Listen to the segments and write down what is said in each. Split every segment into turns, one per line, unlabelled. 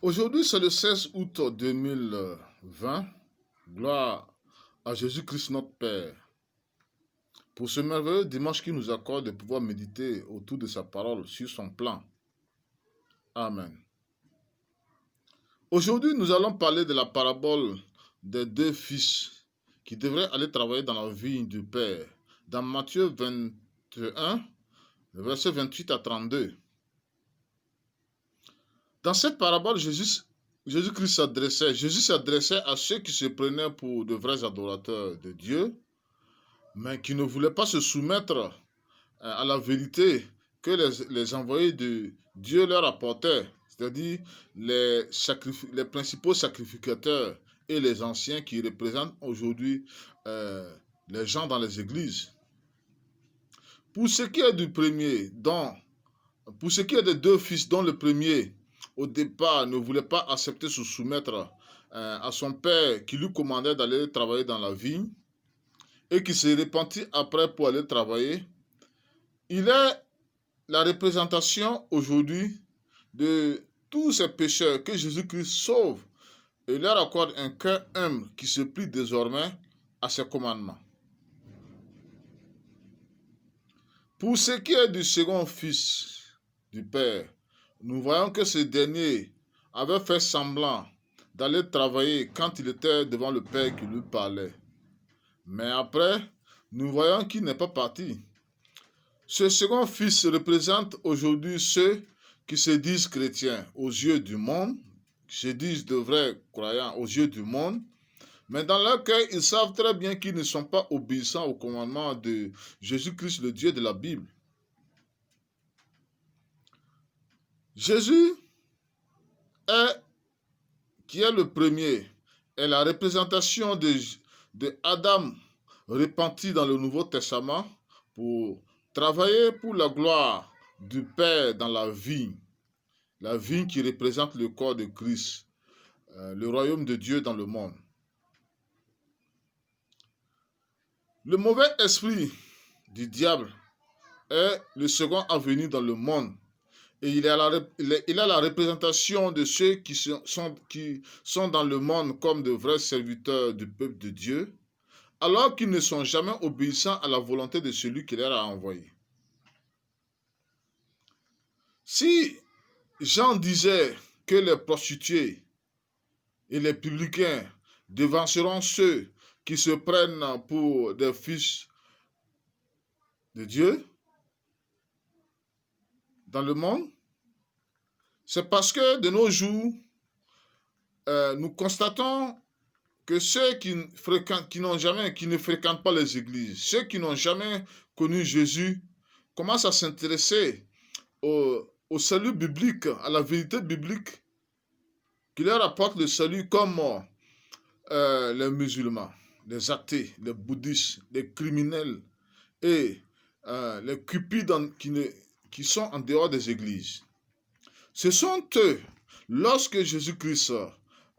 Aujourd'hui, c'est le 16 août 2020. Gloire à Jésus-Christ notre Père. Pour ce merveilleux dimanche qui nous accorde de pouvoir méditer autour de sa parole sur son plan. Amen. Aujourd'hui, nous allons parler de la parabole des deux fils qui devraient aller travailler dans la vigne du Père. Dans Matthieu 21, versets 28 à 32. Dans cette parabole, Jésus-Christ s'adressait à ceux qui se prenaient pour de vrais adorateurs de Dieu, mais qui ne voulaient pas se soumettre à la vérité que les envoyés de Dieu leur apportaient, c'est-à-dire les principaux sacrificateurs et les anciens qui représentent aujourd'hui les gens dans les églises. Pour ce qui est des deux fils dont le premier, au départ, ne voulait pas accepter se soumettre à son père qui lui commandait d'aller travailler dans la vigne et qui se repentit après pour aller travailler, il est la représentation aujourd'hui de tous ces pécheurs que Jésus-Christ sauve et leur accorde un cœur humble qui se plie désormais à ses commandements. Pour ce qui est du second fils du Père, nous voyons que ce dernier avait fait semblant d'aller travailler quand il était devant le Père qui lui parlait. Mais après, nous voyons qu'il n'est pas parti. Ce second fils représente aujourd'hui ceux qui se disent chrétiens aux yeux du monde, qui se disent de vrais croyants aux yeux du monde, mais dans leur cœur, ils savent très bien qu'ils ne sont pas obéissants au commandement de Jésus-Christ, le Dieu de la Bible. Jésus, qui est le premier, est la représentation de Adam repenti dans le Nouveau Testament pour travailler pour la gloire du Père dans la vigne qui représente le corps de Christ, le royaume de Dieu dans le monde. Le mauvais esprit du diable est le second à venir dans le monde. Et il a la représentation de ceux qui sont dans le monde comme de vrais serviteurs du peuple de Dieu, alors qu'ils ne sont jamais obéissants à la volonté de celui qui leur a envoyé. Si Jean disait que les prostituées et les publicains devanceront ceux qui se prennent pour des fils de Dieu dans le monde, c'est parce que de nos jours, nous constatons que ceux qui ne fréquentent pas les églises, ceux qui n'ont jamais connu Jésus, commencent à s'intéresser au salut biblique, à la vérité biblique qui leur apporte le salut, comme les musulmans, les athées, les bouddhistes, les criminels et les cupides qui sont en dehors des églises. Ce sont eux, lorsque Jésus-Christ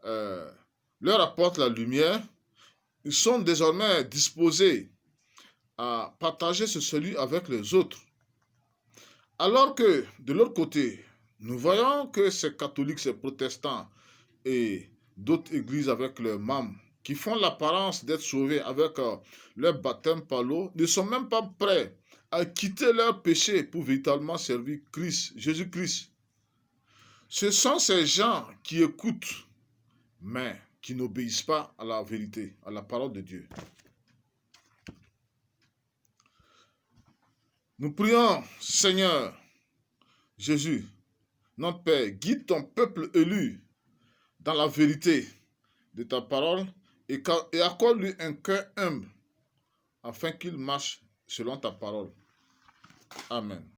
leur apporte la lumière, ils sont désormais disposés à partager ce salut avec les autres. Alors que, de l'autre côté, nous voyons que ces catholiques, ces protestants et d'autres églises avec leurs membres qui font l'apparence d'être sauvés avec leur baptême par l'eau, ne sont même pas prêts à quitter leur péché pour véritablement servir Jésus-Christ. Ce sont ces gens qui écoutent, mais qui n'obéissent pas à la vérité, à la parole de Dieu. Nous prions, Seigneur Jésus, notre Père, guide ton peuple élu dans la vérité de ta parole et accorde-lui un cœur humble afin qu'il marche selon ta parole. Amen.